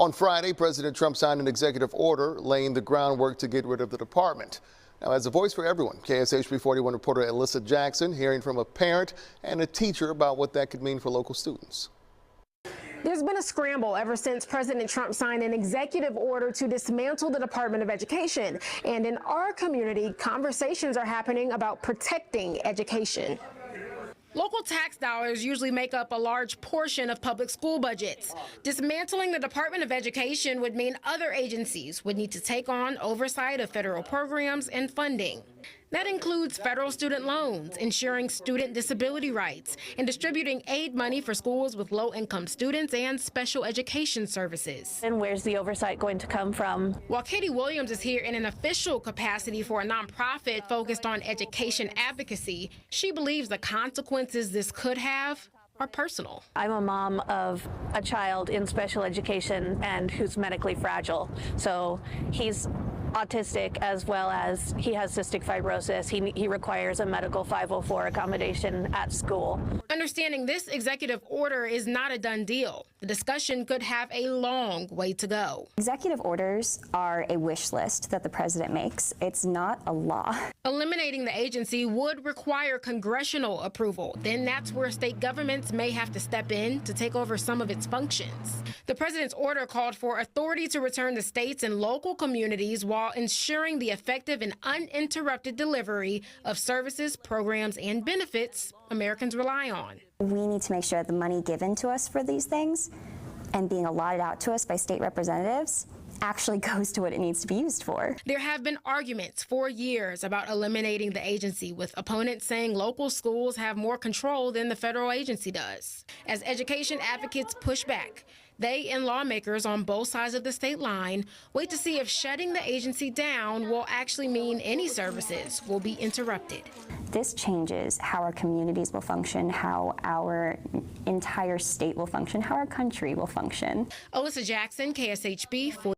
On Friday, President Trump signed an executive order laying the groundwork to get rid of the department. Now, as a voice for everyone, KSHB 41 reporter Alyssa Jackson hearing from a parent and a teacher about what that could mean for local students. There's been a scramble ever since President Trump signed an executive order to dismantle the Department of Education. And in our community, conversations are happening about protecting education. Local tax dollars usually make up a large portion of public school budgets. Dismantling the Department of Education would mean other agencies would need to take on oversight of federal programs and funding. That includes federal student loans, ensuring student disability rights, and distributing aid money for schools with low-income students and special education services. And where's the oversight going to come from? While Katie Williams is here in an official capacity for a nonprofit focused on education advocacy, she believes the consequences this could have are personal. I'm a mom of a child in special education and who's medically fragile. So he's autistic as well as he has cystic fibrosis. He requires a medical 504 accommodation at school. Understanding this executive order is not a done deal. The discussion could have a long way to go. Executive orders are a wish list that the president makes. It's not a law. Eliminating the agency would require congressional approval. Then that's where state governments may have to step in to take over some of its functions. The president's order called for authority to return to states and local communities while ensuring the effective and uninterrupted delivery of services, programs, and benefits Americans rely on. We need to make sure that the money given to us for these things and being allotted out to us by state representatives actually goes to what it needs to be used for. There have been arguments for years about eliminating the agency, with opponents saying local schools have more control than the federal agency does. As education advocates push back, they and lawmakers on both sides of the state line wait to see if shutting the agency down will actually mean any services will be interrupted. This changes how our communities will function, how our entire state will function, how our country will function. Alyssa Jackson, KSHB.